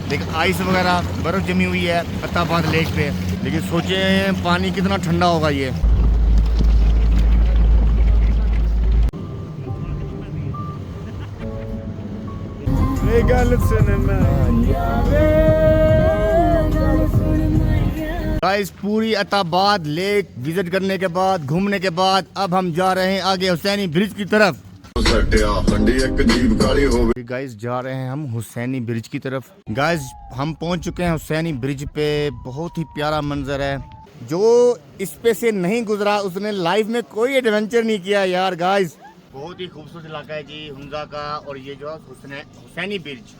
लेकिन आइस वगैरह बर्फ़ जमी हुई है अत्ताबाद लेक पे। लेकिन सोचे पानी कितना ठंडा होगा ये। गाइस पूरी अत्ताबाद लेक विजिट करने के बाद, घूमने के बाद अब हम जा रहे हैं आगे हुसैनी ब्रिज की तरफ। गाइस जा रहे हैं हम हुसैनी ब्रिज की तरफ। गाइस हम पहुंच चुके हैं हुसैनी ब्रिज पे। बहुत ही प्यारा मंजर है। जो इस पे से नहीं गुजरा उसने लाइफ में कोई एडवेंचर नहीं किया यार। गाइस बहुत ही खूबसूरत इलाका है जी हुंजा का। और ये जो हुसैनी ब्रिज,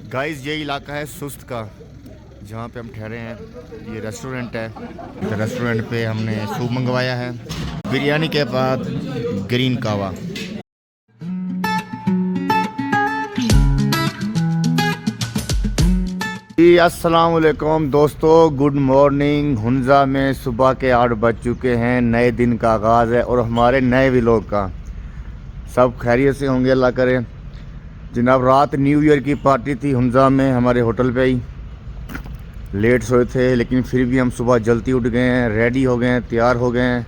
गाइस ये इलाका है सुस्त का, जहाँ पे हम ठहरे हैं। ये रेस्टोरेंट है। रेस्टोरेंट पे हमने सूप मंगवाया है, बिरयानी के बाद ग्रीन कावा। जी अस्सलाम वालेकुम दोस्तों, गुड मॉर्निंग। हुंजा में सुबह के 8 बज चुके हैं। नए दिन का आगाज़ है और हमारे नए व्लॉग का। सब खैरियत से होंगे अल्लाह करे। जनाब रात न्यू ईयर की पार्टी थी हुंजा में, हमारे होटल पे ही। लेट सोए थे लेकिन फिर भी हम सुबह जल्दी उठ गए हैं, रेडी हो गए हैं, तैयार हो गए हैं।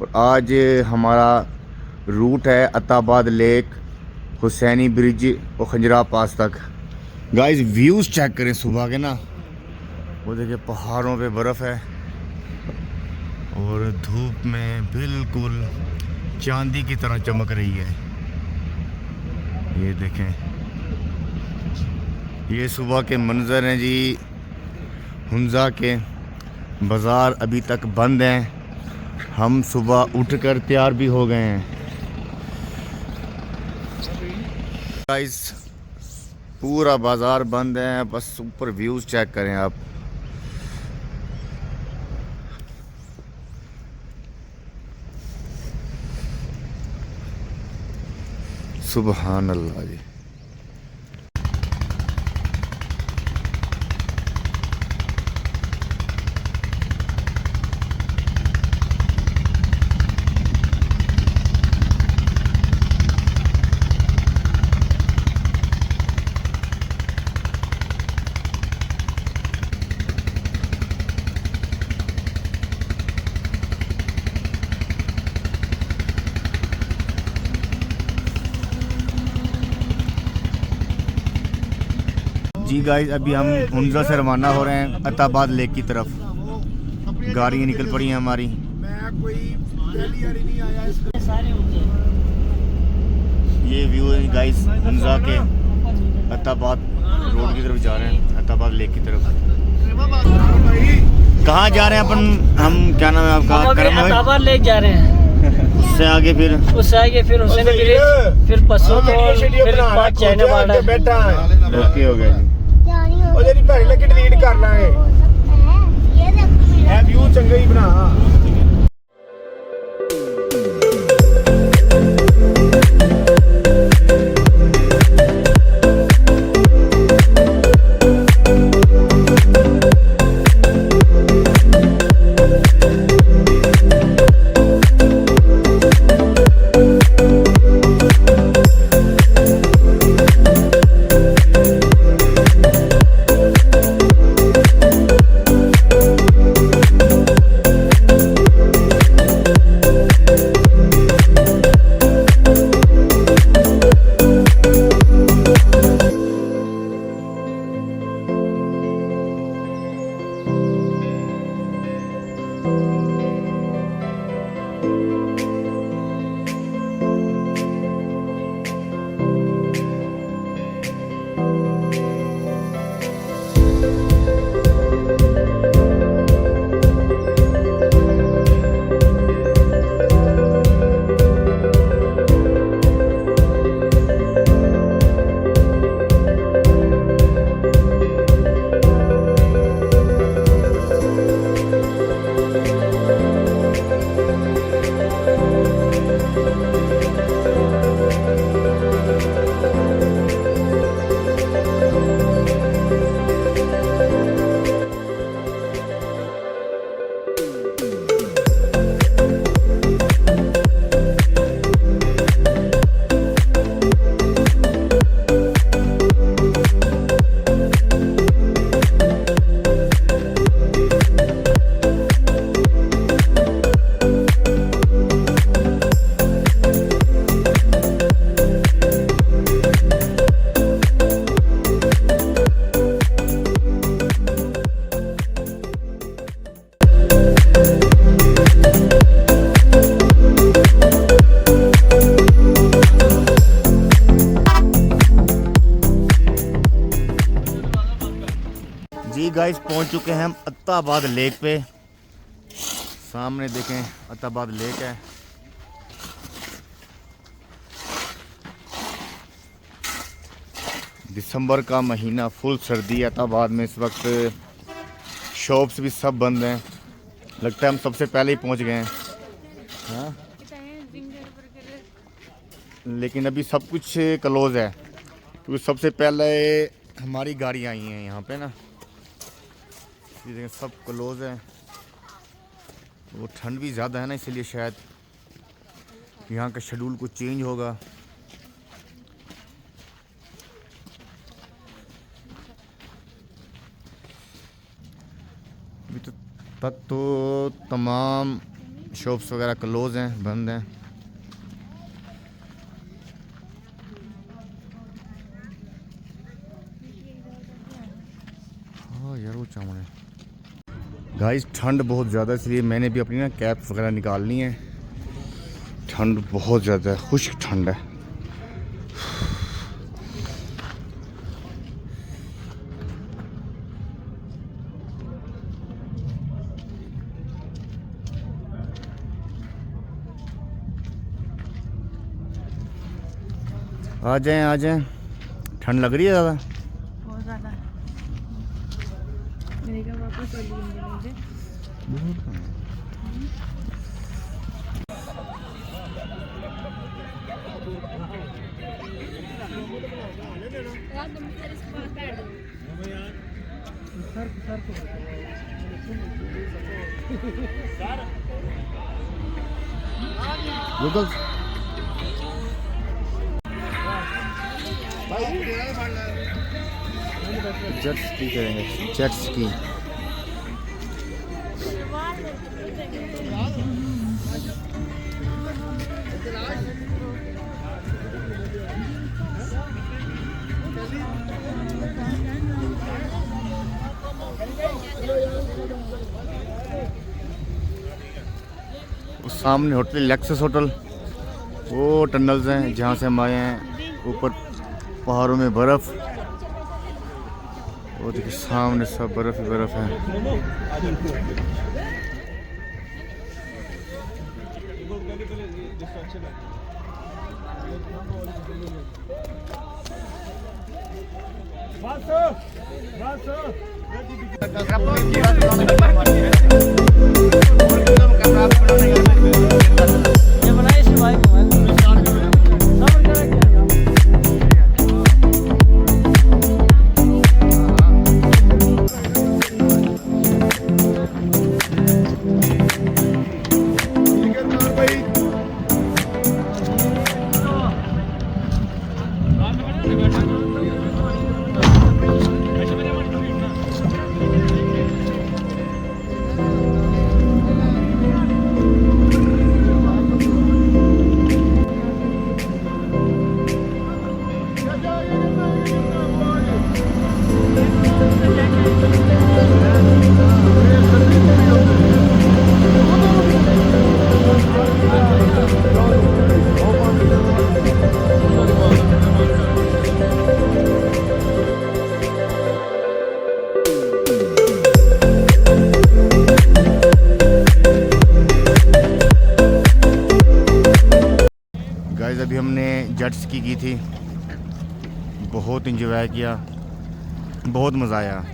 और आज हमारा रूट है अत्ताबाद लेक, हुसैनी ब्रिज और खंजरा पास तक। गाइस व्यूज़ चेक करें सुबह के ना। वो देखिए पहाड़ों पे बर्फ़ है और धूप में बिल्कुल चांदी की तरह चमक रही है। ये देखें, ये सुबह के मंजर हैं जी। हुंजा के बाज़ार अभी तक बंद हैं। हम सुबह उठकर तैयार भी हो गए हैं। गाइस पूरा बाज़ार बंद है, बस ऊपर व्यूज़ चेक करें आप। सुबहान अल्लाह जी। जी गाइस अभी हम हुंजा से रवाना हो रहे हैं अत्ताबाद लेक की तरफ। गाड़ियाँ निकल पड़ी हैं हमारी। ये व्यू है गाइस हुंजा के। अत्ताबाद रोड की तरफ जा रहे हैं, अत्ताबाद लेक की तरफ। कहाँ जा रहे हैं अपन? हम क्या नाम है आपका? अत्ताबाद लेक जा रहे हैं। उससे आगे फिर हुसैनी ब्रिज, फिर पसो तो फिर बाद चाइना बॉर्डर। ओके हो गया जी। ਉਹ ਜਿਹੜੀ ਭੈਣ ਲੱਗੀ ਡਿਲੀਟ ਕਰ ਲਾਂਗੇ। ਇਹ ਵਿਊ ਚੰਗਾ ਹੀ ਬਣਾ। गाइस पहुंच चुके हैं हम अत्ताबाद लेक पे। सामने देखें अत्ताबाद लेक है। दिसंबर का महीना, फुल सर्दी है अत्ताबाद में इस वक्त। शॉप्स भी सब बंद हैं। लगता है हम सबसे पहले ही पहुंच गए हैं। हाँ, लेकिन अभी सब कुछ क्लोज है क्योंकि सबसे पहले हमारी गाड़ी आई है यहाँ पे ना। ये देखें सब क्लोज है। वो ठंड भी ज़्यादा है ना, इसलिए शायद यहाँ का शेड्यूल कुछ चेंज होगा। अभी तो तक तो तमाम शॉप्स वगैरह क्लोज हैं, बंद हैं। हाँ यार वो चावल गाइस, ठंड बहुत ज़्यादा, इसलिए मैंने भी अपनी ना कैप वगैरह निकालनी है। ठंड बहुत ज़्यादा है, खुश्क ठंड है। आ जाएं, ठंड लग रही है ज़्यादा। बहुत ज़्यादा मेरे का वापस गूगल जेट स्की करेंगे, जेट स्की। सामने होटल लेक्सस होटल, वो टनल्स हैं जहाँ से हम आए हैं। ऊपर पहाड़ों में बर्फ़, वो देखिए सामने सब बर्फ़ ही बर्फ़ है। अभी हमने जेट स्की की थी, बहुत इंजॉय किया, बहुत मज़ा आया।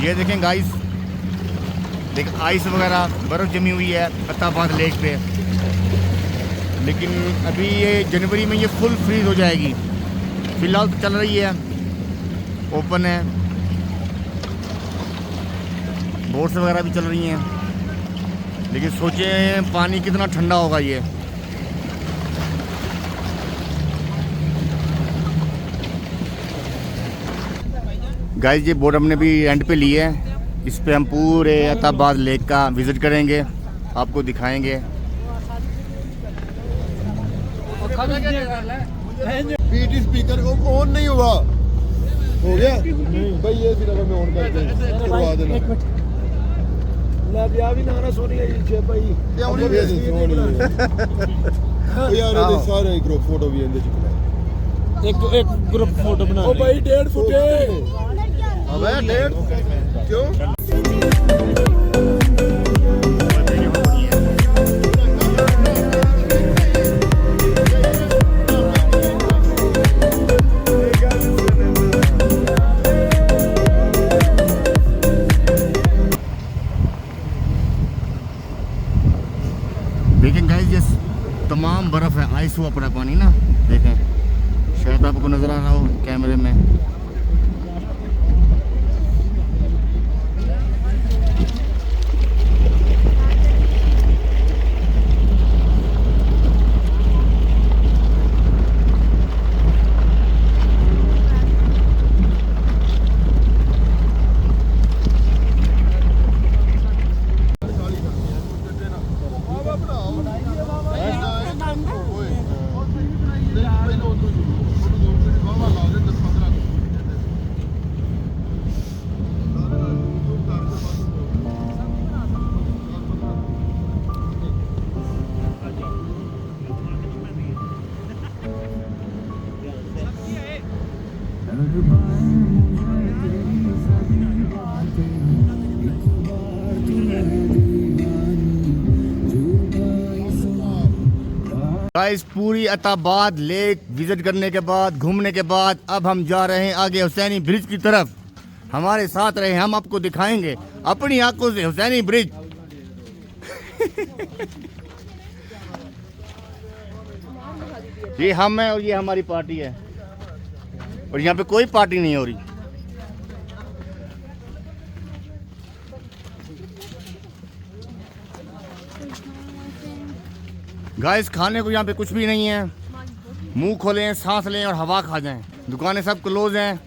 ये देखें गाइस, देख आइस वगैरह बर्फ़ जमी हुई है अत्ताबाद लेक पे। लेकिन अभी ये जनवरी में ये फुल फ्रीज हो जाएगी। फ़िलहाल तो चल रही है, ओपन है, बोट्स वगैरह भी चल रही हैं। लेकिन सोचें पानी कितना ठंडा होगा ये। गाइस ये बोट हमने भी रेंट पे ली है। इस पे हम पूरे अत्ताबाद लेक का विज़िट करेंगे। आपको दिखाएंगे। पीटी स्पीकर ऑन नहीं हुआ, हो गया भाई, ये सिर्फ हमें ऑन करके करवा देना। ਲੈ ਵਿਆਹ ਵੀ ਨਾ ਸੋਹਣੀ ਹੈ ਜੀ ਭਾਈ ਇਹ ਉਹਨੇ ਵੀ ਸੋਹਣੀ ਹੈ ਯਾਰ, ਇਹਦੇ ਸਾਰੇ ਗਰੁੱਪ ਫੋਟੋ ਵੀ ਇਹਦੇ ਚ ਬਣਾ, ਇੱਕ ਗਰੁੱਪ ਫੋਟੋ ਬਣਾ ਉਹ ਭਾਈ 1.5 ਫੁੱਟ ਅਬੇ 1.5 ਕਿਉਂ? देखें गाइस, ये तमाम बर्फ़ है, आइस हुआ पड़ा पानी ना, देखें शायद आपको नज़र आ रहा हो कैमरे में। गाइस, पूरी अताबाद लेक विजिट करने के बाद, घूमने के बाद अब हम जा रहे हैं आगे हुसैनी ब्रिज की तरफ। हमारे साथ रहे, हम आपको दिखाएंगे अपनी आंखों से हुसैनी ब्रिज। ये हम हैं और ये हमारी पार्टी है, और यहाँ पे कोई पार्टी नहीं हो रही। गाइस, खाने को यहाँ पे कुछ भी नहीं है, मुंह खोलें, सांस लें और हवा खा जाएं। दुकानें सब क्लोज हैं।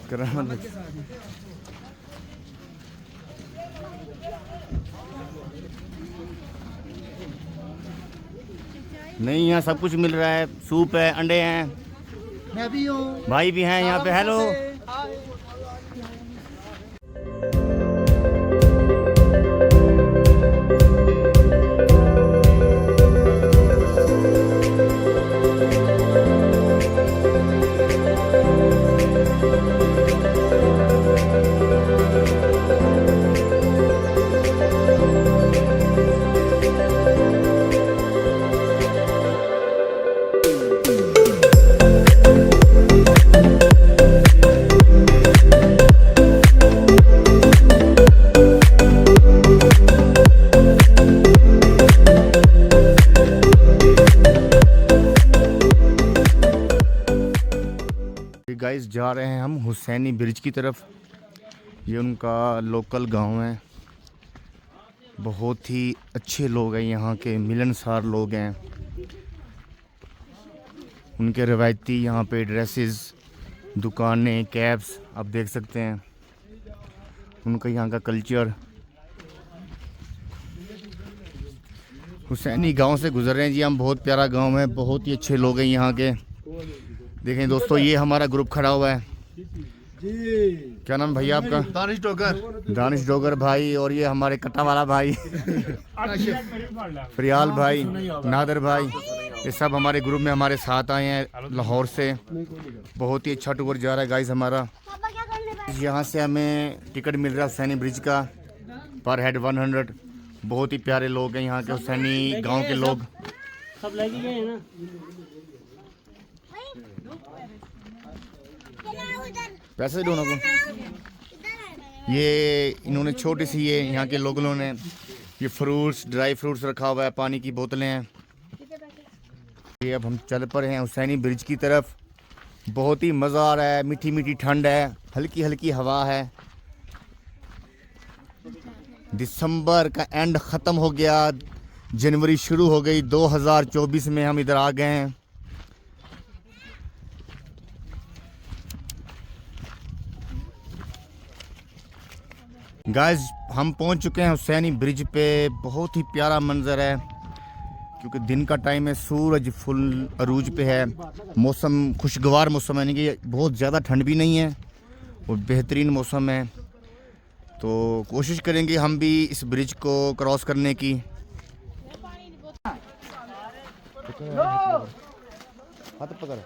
करामत नहीं, यहाँ सब कुछ मिल रहा है, सूप है, अंडे हैं, मैं भी हूँ, भाई भी हैं यहाँ पे। हेलो। गाइस, जा रहे हैं हम हुसैनी ब्रिज की तरफ। ये उनका लोकल गांव है, बहुत ही अच्छे लोग हैं यहाँ के, मिलनसार लोग हैं। उनके रवायती यहाँ पे ड्रेसेस, दुकानें, कैब्स आप देख सकते हैं, उनका यहाँ का कल्चर। हुसैनी गांव से गुजर रहे हैं जी हम, बहुत प्यारा गांव है, बहुत ही अच्छे लोग हैं यहाँ के। देखें दोस्तों, ये हमारा ग्रुप खड़ा हुआ है जी। क्या नाम भैया आपका? दानिश डोगर। दानिश डोगर भाई, और ये हमारे कट्टा वाला भाई फरियाल भाई, नादर भाई, ये सब हमारे ग्रुप में हमारे साथ आए हैं लाहौर से। बहुत ही अच्छा टूर जा रहा है गाइस हमारा। यहाँ से हमें टिकट मिल रहा है हुसैनी ब्रिज का, पर हेड 100। बहुत ही प्यारे लोग हैं यहाँ के हुसैनी गाँव के लोग। सब लगे गए हैं ना। पैसे दोनों को ये इन्होंने छोटी सी, ये यहाँ के लोगों ने ये फ्रूट्स, ड्राई फ्रूट्स रखा हुआ है, पानी की बोतलें हैं। ये अब हम चल पड़े हैं हुसैनी ब्रिज की तरफ। बहुत ही मज़ा आ रहा है, मीठी मीठी ठंड है, हल्की हल्की हवा है। दिसंबर का एंड ख़त्म हो गया, जनवरी शुरू हो गई, 2024 में हम इधर आ गए हैं। गाइस हम पहुंच चुके हैं हुसैनी ब्रिज पे। बहुत ही प्यारा मंजर है क्योंकि दिन का टाइम है, सूरज फुल अरूज पे है, मौसम खुशगवार मौसम है, यानी कि बहुत ज़्यादा ठंड भी नहीं है और बेहतरीन मौसम है। तो कोशिश करेंगे हम भी इस ब्रिज को क्रॉस करने की। हाथ पकड़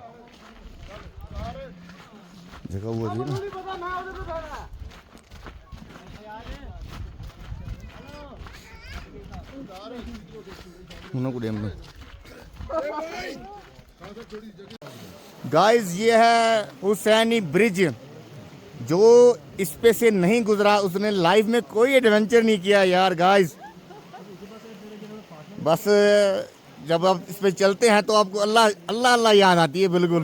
जगह वो थी ना। गाइस ये है हुसैनी ब्रिज। जो इस पे से नहीं गुजरा उसने लाइफ में कोई एडवेंचर नहीं किया यार। गाइस बस जब आप इस पे चलते हैं तो आपको अल्लाह अल्लाह अल्लाह याद आती है बिल्कुल।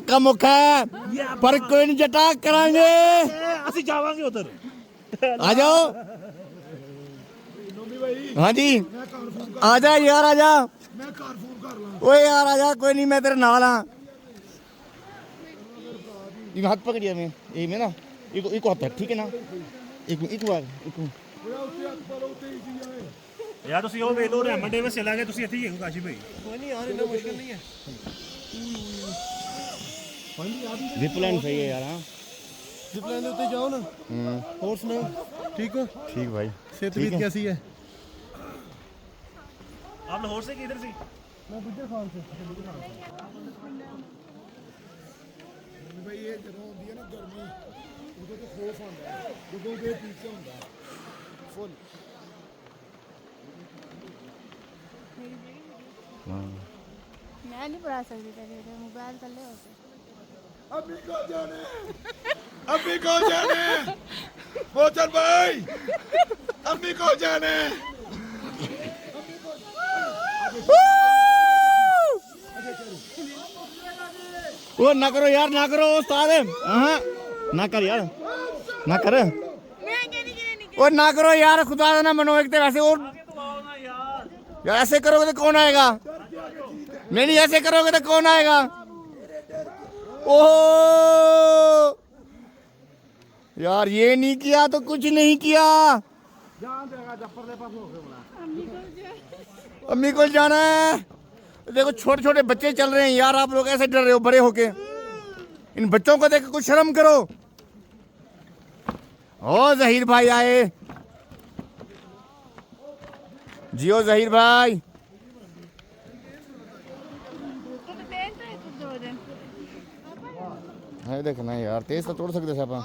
का मुखा पर कोई नहीं जटा करांगे ਅਸੀਂ ਜਾਵਾਂਗੇ ਉਧਰ आ जाओ। हाँ जी आ जा यार आ जा। ਮੈਂ ਘਰ ਫੋਨ ਕਰ ਲਾਂ ओए यार आ जा, कोई नहीं मैं तेरे नाल हाँ। ये हाथ पकड़िया मैं ये में ना एक हाथ ठीक है ना। एक बार ਯਾਰ ਤੁਸੀਂ ਉਹ ਵੇਖ ਲਓ ਰਹਿਮਨ ਡੇ ਵਿੱਚ ਚਲਾ ਗਏ ਤੁਸੀਂ ਇੱਥੇ ਹੀ ਹੋ ਕਾਸ਼ੀ ਭਾਈ ਕੋਈ ਨਹੀਂ ਯਾਰ ਇੰਨਾ ਮੁਸ਼ਕਲ ਨਹੀਂ ਹੈ जिपलाइन सही है यार। हाँ जिपलाइन उत्ते जाओ ना। और सुनाओ ठीक हो? ठीक भाई। सेहत भी कैसी है? आप लाहौर से किधर से? मैं बुद्ध खान से। भाई ये ਜਦੋਂ ਹੁੰਦੀ ਹੈ ਨਾ ਗਰਮੀ ਉਦੋਂ ਤੇ ਖੋਫ ਹੁੰਦਾ ਹੈ, ਜਦੋਂ ਦੇ ਪੀਛੇ ਹੁੰਦਾ ਫੁੱਲ। मैं नहीं पढ़ा सकती तेरे मोबाइल कर ले होते अभी को जाने मोचन भाई अभी को जाने। वो ना करो यार ना करो उस्ताद। हाँ ना कर यार ना कर। वो ना करो यार खुदा ना मनो एक वैसे और यार ऐसे करोगे तो कौन आएगा? नहीं ऐसे करोगे तो कौन आएगा? ओह यार ये नहीं किया तो कुछ नहीं किया। अम्मी को जाना है। देखो छोटे छोटे बच्चे चल रहे हैं यार, आप लोग ऐसे डर रहे हो बड़े होके। इन बच्चों को देख कुछ शर्म करो। ओ जहीर भाई आए। जियो जहीर भाई। है देखना यार तेज तो तोड़ सकते थे अपन।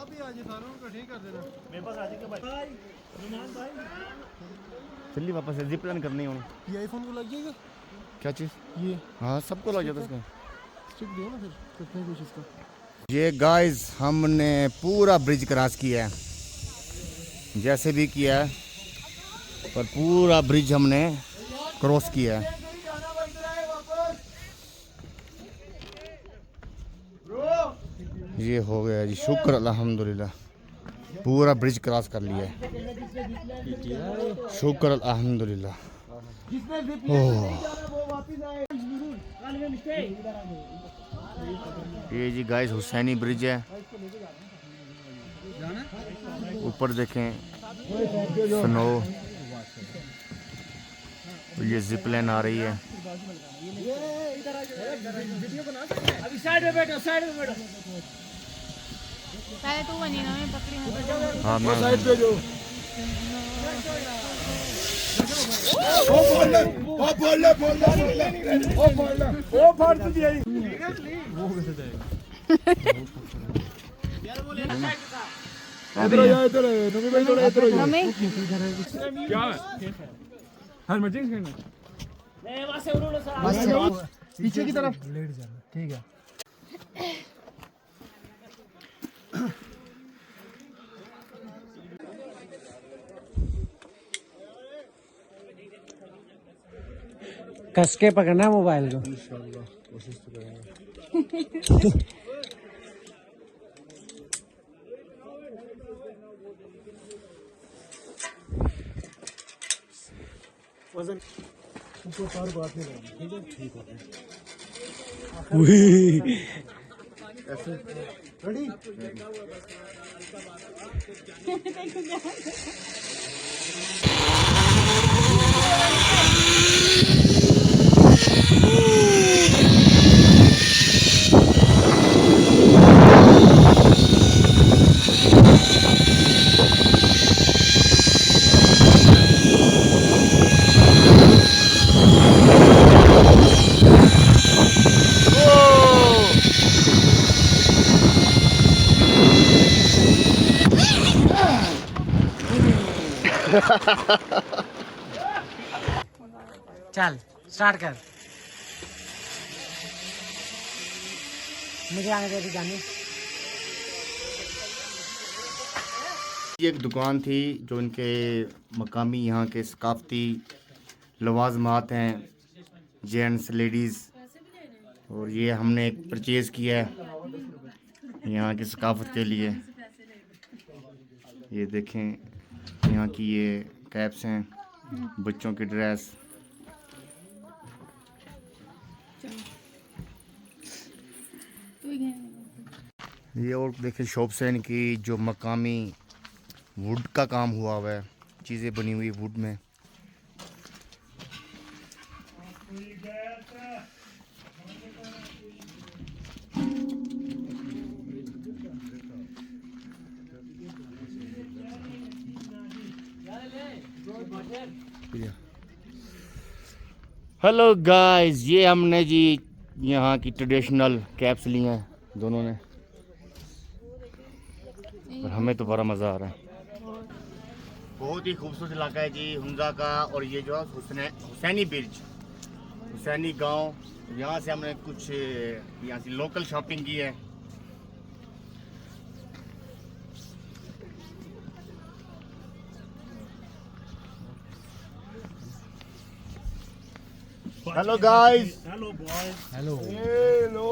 चलिए वापस जिप लाइन करनी है। ये आईफोन को लग जाएगा क्या चीज़? ये हाँ सबको लग जाता है इसका। स्टिक दो ना फिर करते हैं कुछ इसका। ये गाइस हमने पूरा ब्रिज क्रॉस किया है, जैसे भी किया है पर पूरा ब्रिज हमने क्रॉस किया है। ये हो गया जी, शुक्र अल्हम्दुलिल्लाह पूरा ब्रिज क्रॉस कर लिया है, शुक्र अल्हम्दुलिल्लाह। ये जी गाइस हुसैनी ब्रिज है। ऊपर देखें स्नो, ये जिप लाइन आ रही है। अभी साइड में बैठो, साइड में बैठो। पहले तू बनी ना मैं पकड़ी हूं। हाँ मैं साइड पे जो ओ बोल ले ओ फाड़ तो दिया वो कैसे जाएगा? इधर आ इधर नमी भाई थोड़ा इधर आ। मम्मी क्या है हर मर्जी करना नहीं वहां से उन्होंने सर पीछे की तरफ लेट जाना ठीक है। कस के पकड़ना मोबाइल को। कोशिश तो करेंगे। वजन उसको पर बात नहीं करनी, ठीक है, ठीक है। ऐसे रेडी? चल स्टार्ट कर, मुझे आने दे दी जानी। ये एक दुकान थी जो इनके मकामी यहाँ के सकाफती लवाजमात हैं, जेंट्स लेडीज़, और ये हमने एक परचेज़ किया है यहाँ की सकाफत के लिए। ये देखें यहाँ की ये कैप्स हैं, बच्चों की ड्रेस। ये और देखें शॉप्स हैं इनकी जो मकामी वुड का काम हुआ हुआ है, चीज़ें बनी हुई वुड में। हेलो गाइस, ये हमने जी यहाँ की ट्रेडिशनल कैप्स ली हैं दोनों ने, और हमें तो बड़ा मज़ा आ रहा है। बहुत ही खूबसूरत इलाका है जी हुंजा का। और ये जो है हुसैनी ब्रिज, हुसैनी गांव, यहाँ से हमने कुछ यहाँ से लोकल शॉपिंग की है। Hello guys, hello boys, hello hello.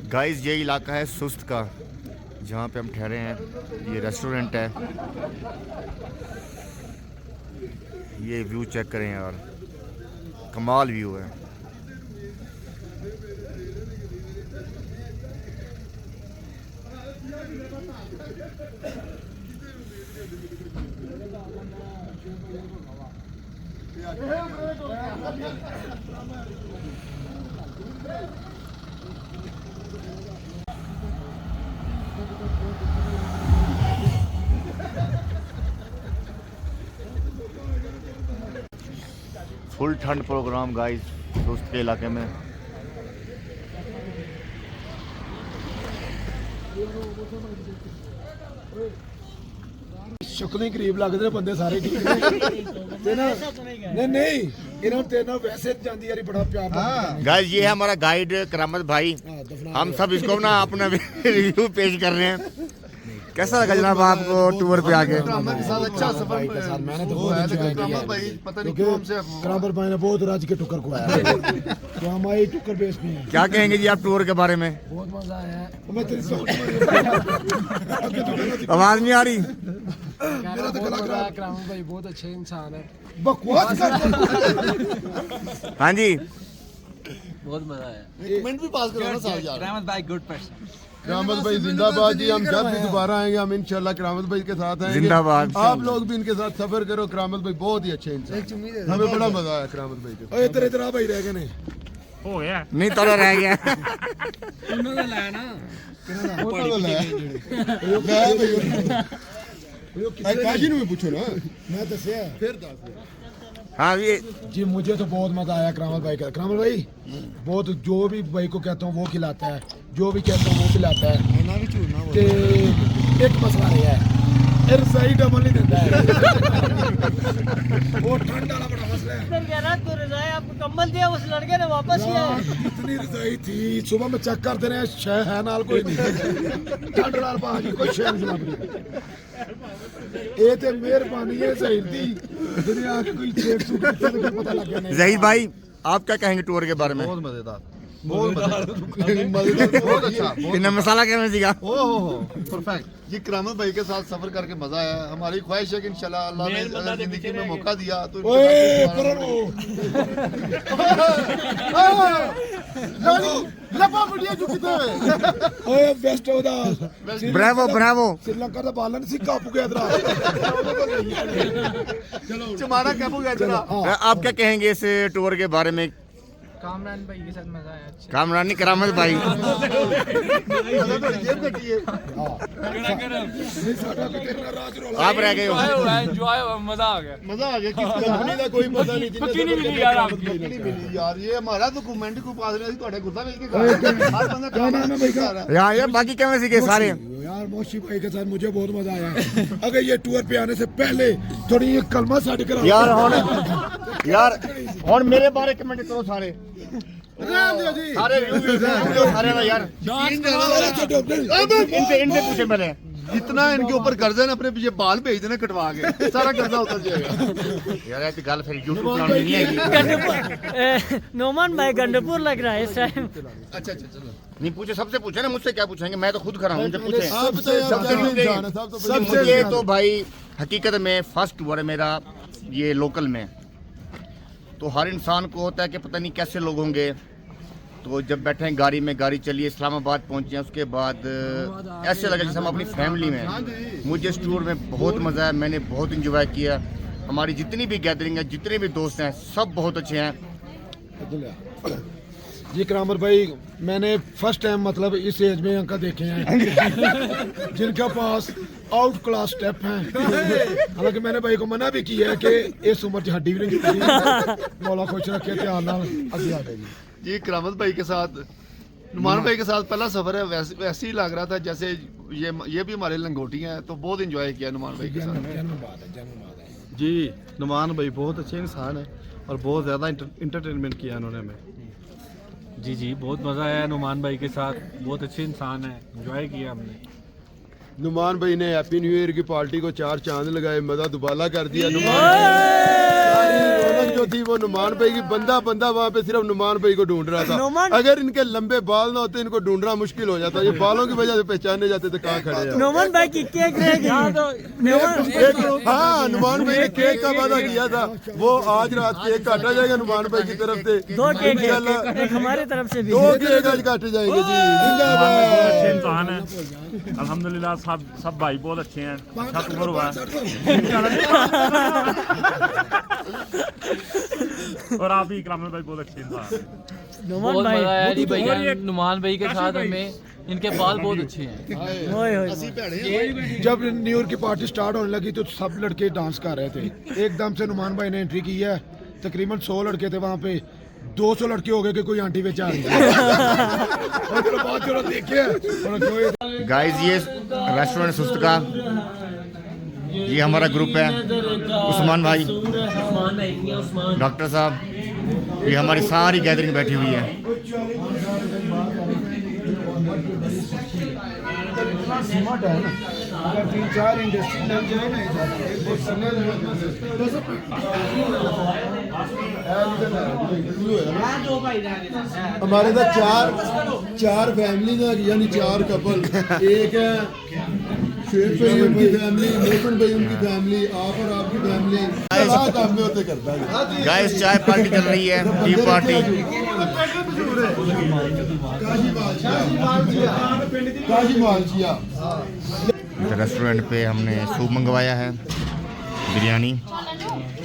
Guys ये इलाका है सुस्त का, जहाँ पे हम ठहरे हैं। ये रेस्टोरेंट है। ये व्यू चेक करें यार, कमाल व्यू है। फुल ठंड प्रोग्राम गाइस सुस्त के इलाके में। ਸ਼ਕਲਾਂ ਕਰੀਬ ਲੱਗਦੇ ਨੇ ਬੰਦੇ ਸਾਰੇ ਠੀਕ ਨੇ ਤੇ ਨਾ ਨਹੀਂ ਇਹਨਾਂ ਤੇ ਨਾ ਵੈਸੇ ਜਾਂਦੀ ਯਾਰੀ ਬੜਾ ਪਿਆਰ ਨਾਲ। गाइस ये है हमारा गाइड करामत भाई। हम सब इसको ना अपना रिव्यू पेश कर रहे हैं। कैसा लगा जनाब आपको टूर पे आके? अच्छा सफर मैंने तो बहुत एंजॉय किया भाई। पता नहीं क्यों हमसे करामत भाई ने बहुत राज के टुकर को आया तो हमारी टुकर बेच नहीं है। क्या कहेंगे जी आप टूर के बारे में? बहुत मजा आया है। मैं तेरी आवाज नहीं आ रही। मेरा तो गला खराब। करामत भाई बहुत अच्छे इंसान है। बकवास कर। हाँ जी बहुत मजा आया। कमेंट भी पास करो ना साहब यार। रहमत भाई गुड पर्सन। करामत भाई जिंदाबाद जी। हम जब भी दोबारा आएंगे हम इंशाल्लाह करामत भाई के साथ आएंगे। जिंदाबाद। आप लोग भी इनके साथ सफर करो। करामत भाई बहुत ही अच्छे इंसान, हमें बड़ा मजा आया करामत भाई के। ओए तेरे इधर आ भाई रह गए ने। हो गया नहीं तो रह गया। उन्होंने लाया ना काजी भी पूछो ना मैं दसिया फिर दस। हाँ ये जी मुझे तो बहुत मजा आया करामत भाई का। करामत भाई बहुत जो भी भाई को कहता हूँ वो खिलाता है, जो भी कहता हूँ वो खिलाता है। ते एक मसला रहा है रसाई डबल नहीं देता है। वो ठंड वाला बड़ा मसला है। तो रजाई आपको कम्बल दिया उस लड़के ने वापस किया। इतनी रजाई थी सुबह में चेक करते रहे शह है नाल कोई नहीं। ठंड नाल भाजी कोई शह नहीं लग रही। ये ते मेहरबानी है ज़हीर दी दुनिया के कोई चेक सूट तो पता लग गया नहीं। जहीर भाई आप क्या कहेंगे टूर के बारे में? बहुत मजेदार, बहुत मजेदार, बहुत अच्छा। इन्हें मसाला कैसे सीखा? ओहो परफेक्ट। ये करामत भाई के साथ सफर करके मजा आया। हमारी ख्वाहिश है कि इंशाल्लाह अल्लाह ने अगर जिंदगी में मौका दिया तो ओए परनो लपा वीडियो जो किते ओए वेस्ट ओदा ब्रावो ब्रावो। श्रीलंका दा बालन सी कापू गया इधर। चलो चमारा कैपो गया जरा। आप क्या कहेंगे इस टूर के बारे में? कामरान भाई के साथ मजा आया। अच्छा कामरान नहीं करामत भाई। आप रह गए हो। एंजॉय मजा आ गया। मजा आ गया। किस कंपनी का कोई पता नहीं। पक्की नहीं मिली यार आपकी। नहीं मिली यार। ये हमारा तो कमेंट को पास रहे थोड़े गुर्दा बेच के खा रहे हैं। हर बंदा क्या नाम है भाई का? यार यार बाकी कैसे सीखे सारे? यार मोशी भाई के साथ मुझे बहुत मजा आया। अगर ये टूर पे आने से पहले थोड़ी ये कलमा सेट करा यार मेरे बारे कमेंट करो सारे सारे सारे ना यार। इनसे पूछे मैंने जितना इनके ऊपर कर्जा है अपने पीछे बाल भेज देना कटवा के सारा कर्जा उतर जाएगा। यार ऐसी गल फिर YouTube पे नहीं आएगी। नोमान भाई गंडपुर लग रहा है इस टाइम। अच्छा चलो। नहीं पूछे, सबसे पूछे ना, मुझसे क्या पूछेंगे? मैं तो खुद खड़ा हूँ। उनसे पूछे सबसे मुझे तो भाई हकीकत में फर्स्ट टूर है मेरा ये लोकल में। तो हर इंसान को होता है कि पता नहीं कैसे लोग होंगे। तो जब बैठे हैं गाड़ी में, गाड़ी चलिए इस्लामाबाद पहुंचे हैं, उसके बाद ऐसे लगा जैसे हम अपनी फैमिली में। मुझे इस टूर में बहुत मज़ा आया, मैंने बहुत इंजॉय किया। हमारी जितनी भी गैदरिंग है, जितने भी दोस्त हैं, सब बहुत अच्छे हैं। जी करामत भाई मैंने फर्स्ट टाइम मतलब इस एज में अंका देखे हैं जिनके पास आउट क्लास स्टेप हैं। हालांकि मैंने भाई को मना भी किया है कि इस उम्र की हड्डी भी नहीं जुड़ती। मौला खुश रखे ध्यान नाल आगे आ जाएगी। जी करामत भाई के साथ नुमान भाई के साथ पहला सफर है। वैसे ही लग रहा था जैसे ये भी हमारे लंगोटी हैं। तो बहुत इंजॉय किया नुमान भाई के साथ। जी नुमान भाई बहुत अच्छे इंसान है और बहुत ज़्यादा इंटरटेनमेंट किया उन्होंने हमें। जी जी बहुत मज़ा आया नुमान भाई के साथ। बहुत अच्छे इंसान है, एंजॉय किया हमने। नुमान भाई ने हैप्पी न्यू ईयर की पार्टी को 4 चांद लगाए, मजा दुबाला कर दिया। नुमान जो थी वो नुमान भाई की, बंदा बंदा वहाँ पे सिर्फ नुमान भाई को ढूंढ रहा था। अगर इनके लंबे बाल ना होते इनको ढूंढना मुश्किल हो जाता। ये बालों की वजह से पहचाने जाते थे कहाँ खड़े हैं। नोमान भाई की केक रहेगी। हाँ, नुमान भाई ने केक का वादा किया था, वो आज रात केक काटा जाएगा नुमान भाई की तरफ से। 2 केक एक हमारी तरफ से भी 2 केक आज काटे जाएंगे जी। अच्छे इंसान है अल्हम्दुलिल्लाह, सब भाई बहुत अच्छे हैं। अच्छा उम्र हुआ और आप भी इकराम भाई बहुत अच्छे इंसान हैं। नुमान बहुत भाई मजा आया जी भाई नुमान भाई के साथ हमें। इनके बाल बहुत अच्छे हैं। ओए ओए जब न्यू ईयर की पार्टी स्टार्ट होने लगी तो सब लड़के डांस कर रहे थे। एकदम से नुमान भाई ने एंट्री की है। तकरीबन 100 लड़के थे वहाँ पे, 200 लड़के हो गए कि कोई आंटी बेचा रही है। गाइस ये रेस्टोरेंट सुस्त का, ये हमारा ग्रुप है। उस्मान भाई, डॉक्टर साहब, ये हमारी सारी गैदरिंग बैठी हुई है। हमारे तो चार फैमिली यानी 4 कपल। एक है शेख भाई उनकी फैमिली, मोहसिन भाई उनकी फैमिली, आप और आपकी फैमिली। काम में होते करता है। गाइस चाय पार्टी चल रही है, टी पार्टी। काजी मालचिया रेस्टोरेंट पे हमने सूप मंगवाया है, बिरयानी,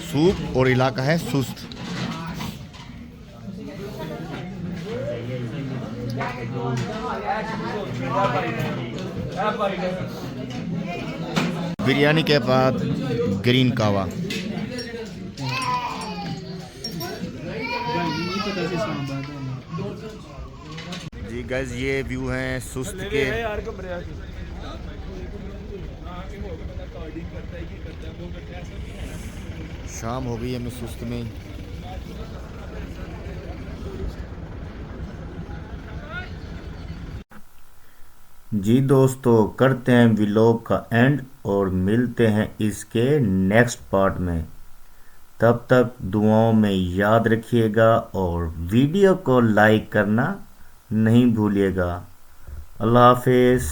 सूप, और इलाका है सुस्त। बिरयानी के बाद ग्रीन कावा। जी गाइस ये व्यू हैं सुस्त के। शाम हो गई है हमें सुस्त में। जी दोस्तों, करते हैं व्लॉग का एंड और मिलते हैं इसके नेक्स्ट पार्ट में। तब तक दुआओं में याद रखिएगा और वीडियो को लाइक करना नहीं भूलिएगा। अल्लाह हाफिज़।